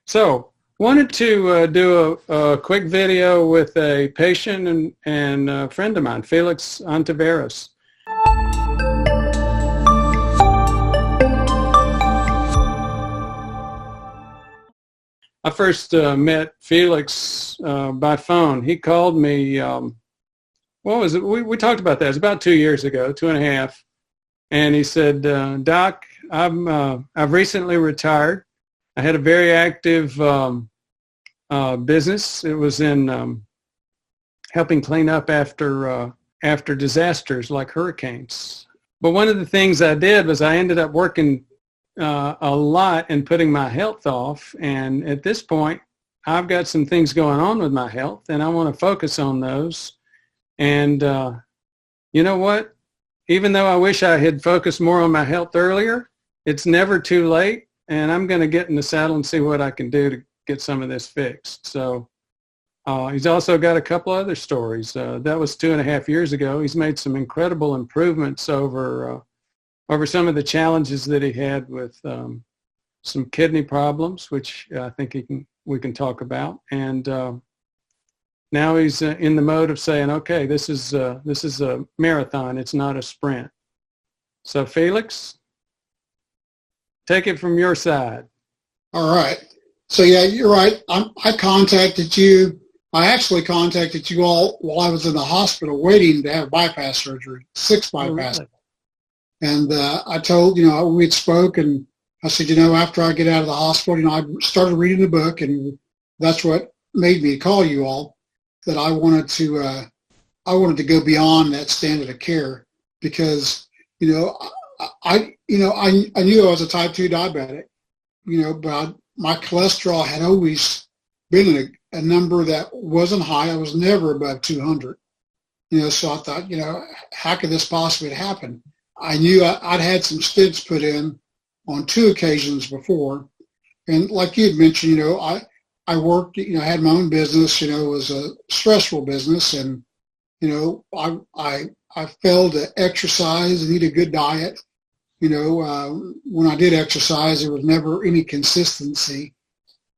So, wanted to do a quick video with a patient and a friend of mine, Felix Ontiveros. I first met Felix by phone. He called me, what was it? We talked about that. It was about 2 years ago, 2.5. And he said, Doc, I've recently retired. I had a very active business. It was in helping clean up after disasters like hurricanes. But one of the things I did was I ended up working a lot and putting my health off. And at this point, I've got some things going on with my health, and I want to focus on those. And you know what? Even though I wish I had focused more on my health earlier, it's never too late. And I'm going to get in the saddle and see what I can do to get some of this fixed. So he's also got a couple other stories. That was 2.5 years ago. He's made some incredible improvements over some of the challenges that he had with some kidney problems, which I think we can talk about. And now he's in the mode of saying, okay, this is a marathon. It's not a sprint. So Felix, take it from your side. All right. So yeah, you're right. I contacted you. I actually contacted you all while I was in the hospital waiting to have bypass surgery, 6 bypass. Oh, really? And I told, we'd spoke, and I said, after I get out of the hospital, I started reading the book, and that's what made me call you all, that I wanted to go beyond that standard of care, because, I knew I was a type 2 diabetic, but my cholesterol had always been a number that wasn't high. I was never above 200, so I thought, how could this possibly happen? I knew I'd had some stents put in on 2 occasions before. And like you had mentioned, I worked, I had my own business, it was a stressful business. And, I failed to exercise and eat a good diet. When I did exercise, there was never any consistency.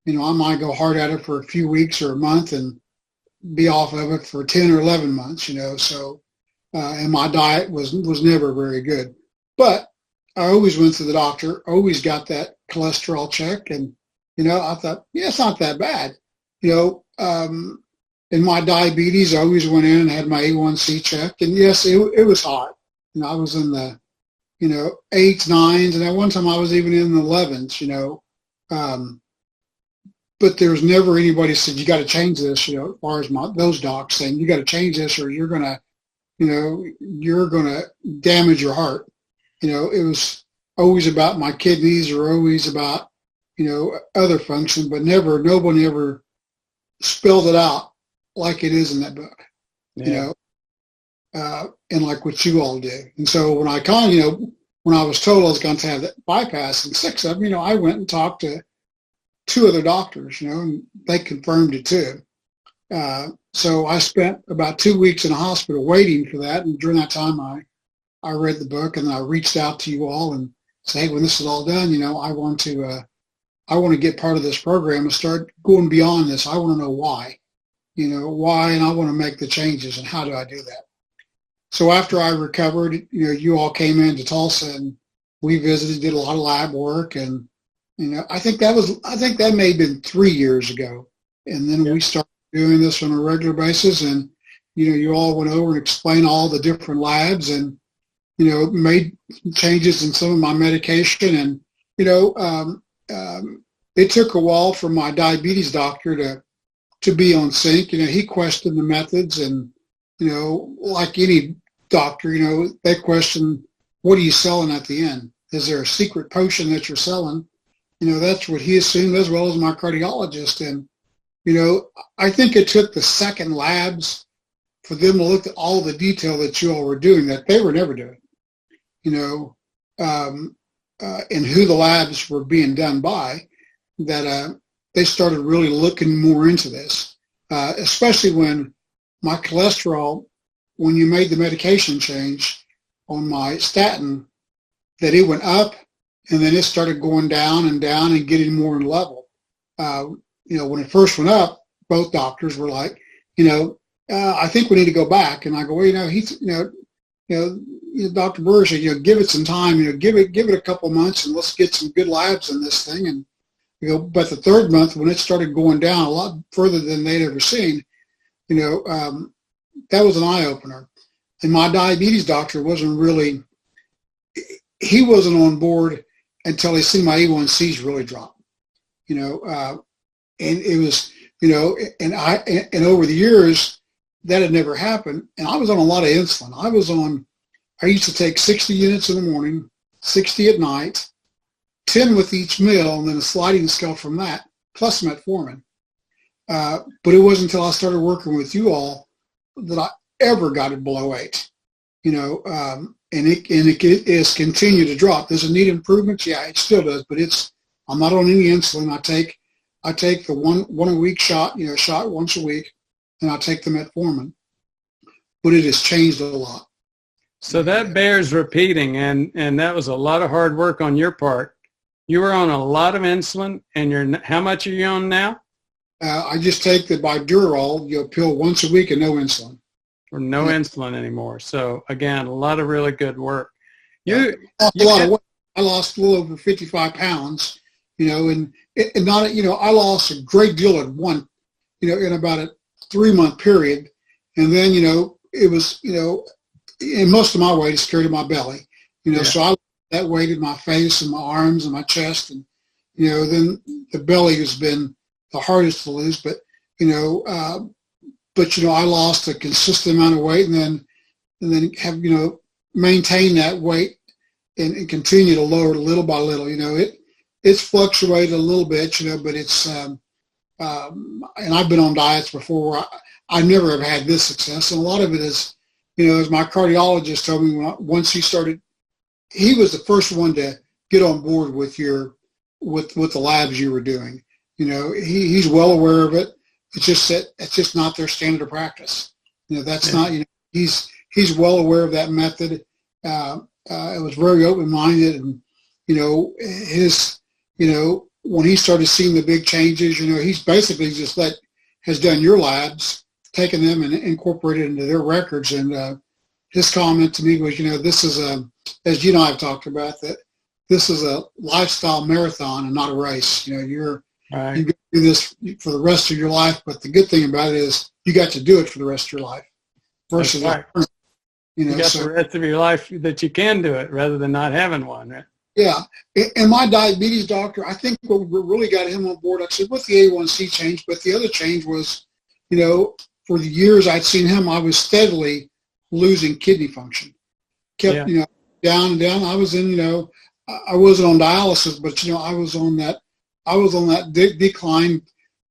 I might go hard at it for a few weeks or a month and be off of it for 10 or 11 months, so. And my diet was never very good. But I always went to the doctor, always got that cholesterol check. And, I thought, yeah, it's not that bad. In my diabetes, I always went in and had my A1C checked. And yes, it was hot. I was in the, 8s, 9s. And at one time I was even in the 11s, but there was never anybody said, you got to change this, as far as those docs saying, you got to change this or you're going to, you're going to damage your heart. It was always about my kidneys or always about, other function, but nobody ever spelled it out like it is in that book, Yeah. And like what you all do. And so when I when I was told I was going to have that bypass in 6 of them, I went and talked to 2 other doctors, and they confirmed it too. So I spent about 2 weeks in a hospital waiting for that. And during that time, I read the book and I reached out to you all and said, hey, when this is all done, I want to get part of this program and start going beyond this. I want to know why, why, and I want to make the changes, and how do I do that? So after I recovered, you all came into Tulsa and we visited, did a lot of lab work. And, I think that may have been 3 years ago. And then we started doing this on a regular basis, and you all went over and explained all the different labs, and made changes in some of my medication. And it took a while for my diabetes doctor to be on sync. He questioned the methods, and like any doctor, they question, what are you selling at the end? Is there a secret potion that you're selling? That's what he assumed, as well as my cardiologist. And I think it took the second labs for them to look at all the detail that you all were doing that they were never doing, and who the labs were being done by, that they started really looking more into this, especially when my cholesterol, when you made the medication change on my statin, that it went up and then it started going down and getting more in level. when it first went up, both doctors were like, I think we need to go back. And I go, well, Dr. Brewer said, give it some time, give it a couple months and let's get some good labs in this thing. And, but the third month when it started going down a lot further than they'd ever seen, that was an eye opener. And my diabetes doctor wasn't on board until he seen my A1Cs really drop, and it was, and over the years that had never happened. And I was on a lot of insulin. I used to take 60 units in the morning, 60 at night, 10 with each meal, and then a sliding scale from that, plus metformin. But it wasn't until I started working with you all that I ever got it below 8, and it has continued to drop. Does it need improvements? Yeah, it still does, but I'm not on any insulin. I take the one a week shot, shot once a week, and I take the metformin. But it has changed a lot. So that bears repeating, and that was a lot of hard work on your part. You were on a lot of insulin, and how much are you on now? I just take the Bydural, pill once a week and no insulin. Or no insulin anymore. So again, a lot of really good work. I lost a little over 55 pounds, and not, I lost a great deal in in about a 3-month period. And then, it was, and most of my weight is carried in my belly, so I that weight in my face and my arms and my chest. And, then the belly has been the hardest to lose, but, I lost a consistent amount of weight and then have, maintained that weight and continue to lower it little by little. It's fluctuated a little bit, but it's, and I've been on diets before where I never have had this success. And a lot of it is, as my cardiologist told me, once he was the first one to get on board with with the labs you were doing. He's well aware of it. It's just that it's just not their standard of practice. That's not, he's well aware of that method. It was very open-minded, and, when he started seeing the big changes, he's basically just has done your labs, taken them and incorporated into their records. And his comment to me was, this is as you and I have talked about, that this is a lifestyle marathon and not a race. You're right. You do this for the rest of your life, but the good thing about it is you got to do it for the rest of your life. Versus, right. You got the rest of your life that you can do it rather than not having one, right? Yeah. And my diabetes doctor, I think what really got him on board, I said, with the A1C change, but the other change was, for the years I'd seen him, I was steadily losing kidney function. Kept, down and down. I was in, I wasn't on dialysis, but, I was on that decline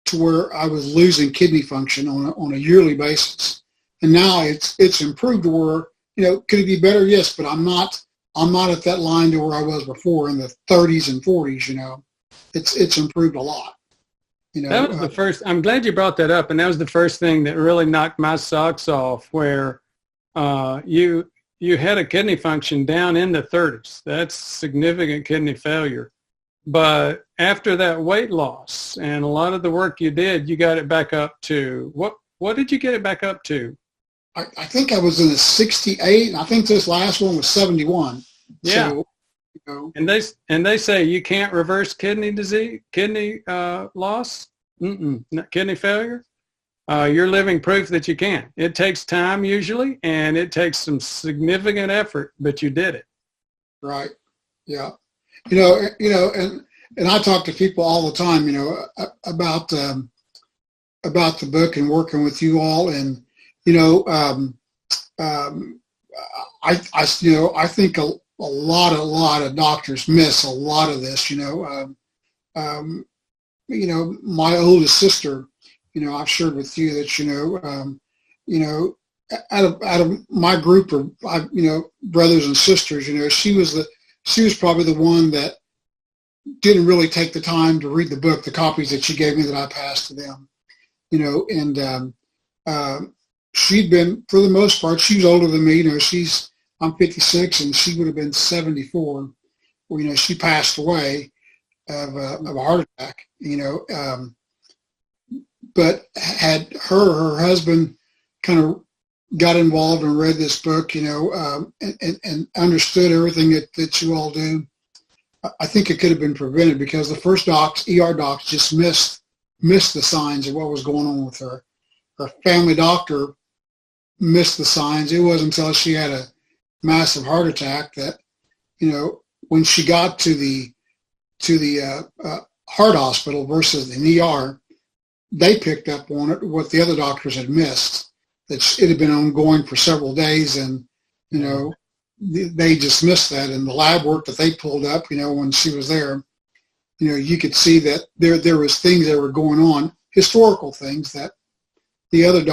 to where I was losing kidney function on a yearly basis. And now it's improved to where, could it be better? Yes, but I'm not at that line to where I was before in the 30s and 40s. It's improved a lot. That was the first. I'm glad you brought that up, and that was the first thing that really knocked my socks off. Where you had a kidney function down in the 30s. That's significant kidney failure. But after that weight loss and a lot of the work you did, you got it back up to what did you get it back up to? I think I was in the 68, and I think this last one was 71. Yeah. So, And they say you can't reverse kidney loss, kidney failure. You're living proof that you can. It takes time usually, and it takes some significant effort, but you did it. Right. Yeah. And I talk to people all the time, about the book and working with you all, and I think a lot of doctors miss a lot of this. My oldest sister, I've shared with you that out of my group of brothers and sisters, she was probably the one that didn't really take the time to read the book, the copies that she gave me that I passed to them, and she'd been, for the most part, she was older than me. I'm 56 and she would have been 74. She passed away. of a heart attack, but had her husband kind of got involved and read this book, and understood everything that you all do, I think it could have been prevented, because the first ER docs just missed the signs of what was going on with her. Her family doctor missed the signs. It wasn't until she had a massive heart attack that, when she got to the heart hospital versus the ER, they picked up on it, what the other doctors had missed, that it had been ongoing for several days, and, they just missed that. And the lab work that they pulled up, when she was there, you could see that there was things that were going on, historical things that the other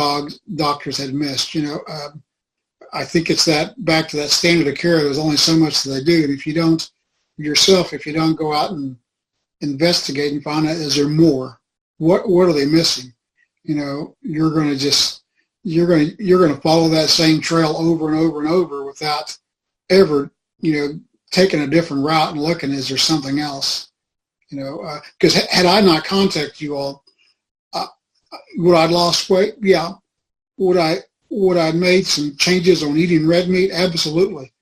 doctors had missed. I think it's back to that standard of care. There's only so much that they do, and if you don't go out and investigate and find out, is there more? What are they missing? You're going to follow that same trail over and over and over without ever, taking a different route and looking, is there something else? Because had I not contacted you all, would I lost weight? Yeah. Would I made some changes on eating red meat? Absolutely.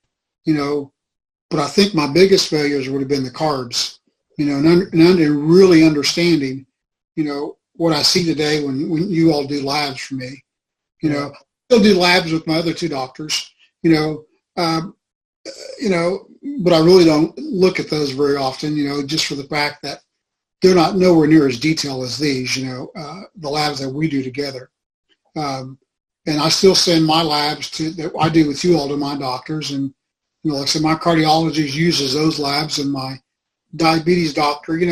But I think my biggest failures would have been the carbs, and really understanding, what I see today when you all do labs for me. Still do labs with my other two doctors, but I really don't look at those very often, just for the fact that they're not nowhere near as detailed as these, the labs that we do together. And I still send my labs that I do with you all to my doctors. And, like I said, my cardiologist uses those labs, and my diabetes doctor, he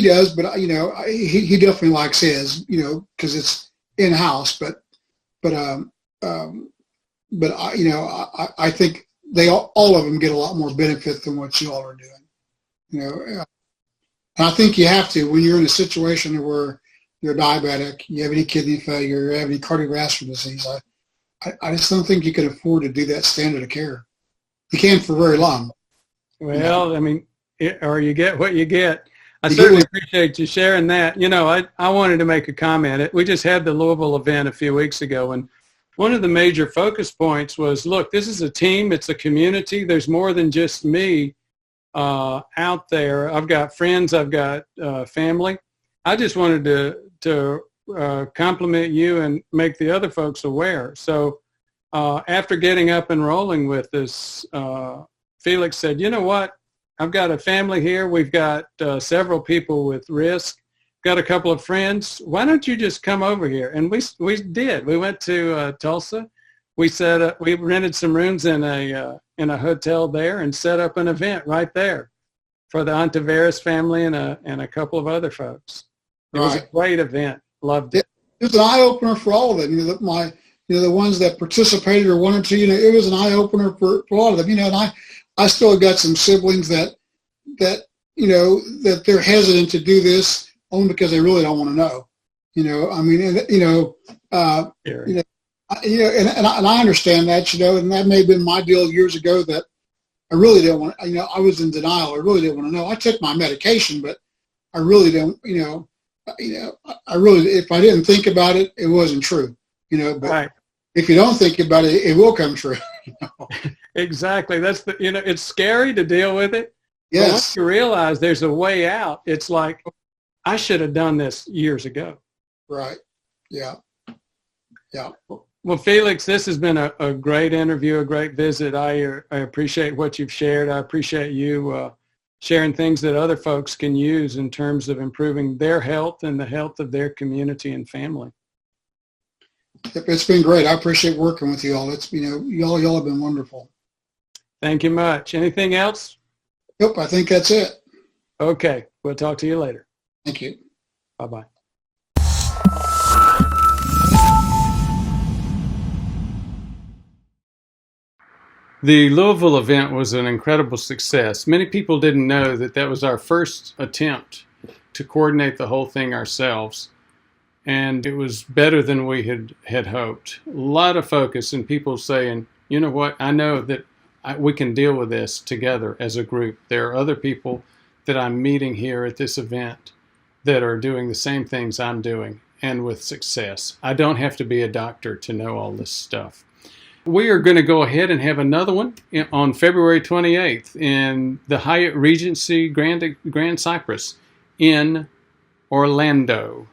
does, but, he definitely likes his, because it's in-house. But I think all of them get a lot more benefit than what you all are doing. And I think you have to, when you're in a situation where you're diabetic, you have any kidney failure, you have any cardiovascular disease. I just don't think you can afford to do that standard of care. You can't for very long. Well, I mean, or you get what you get. I certainly appreciate you sharing that. I wanted to make a comment. We just had the Louisville event a few weeks ago, and one of the major focus points was, look, this is a team. It's a community. There's more than just me out there. I've got friends. I've got family. I just wanted to compliment you and make the other folks aware. So after getting up and rolling with this, Felix said, you know what? I've got a family here. We've got several people with risk. Got a couple of friends. Why don't you just come over here? And we did. We went to Tulsa. We rented some rooms in a hotel there and set up an event right there for the Ontiveros family and a couple of other folks. It was a great event. Loved it. It was an eye opener for all of them. The ones that participated or wanted to. It was an eye opener for all of them. And I still got some siblings that they're hesitant to do this only because they really don't want to know. And I understand that. And that may have been my deal years ago, that I really didn't want. I was in denial. I really didn't want to know. I took my medication, but I really don't. I really, if I didn't think about it, it wasn't true. But right. If you don't think about it, it will come true. Exactly. That's it's scary to deal with it. Yes. But once you realize there's a way out, it's like, I should have done this years ago. Right. Yeah. Yeah. Well, Felix, this has been a great interview, a great visit. I appreciate what you've shared. I appreciate you sharing things that other folks can use in terms of improving their health and the health of their community and family. It's been great. I appreciate working with you all. It's, y'all have been wonderful. Thank you much. Anything else? Nope. I think that's it. Okay. We'll talk to you later. Thank you. Bye-bye. The Louisville event was an incredible success. Many people didn't know that was our first attempt to coordinate the whole thing ourselves. And it was better than we had hoped. A lot of focus and people saying, you know what, I know that we can deal with this together as a group. There are other people that I'm meeting here at this event that are doing the same things I'm doing and with success. I don't have to be a doctor to know all this stuff. We are going to go ahead and have another one on February 28th in the Hyatt Regency Grand Cypress in Orlando.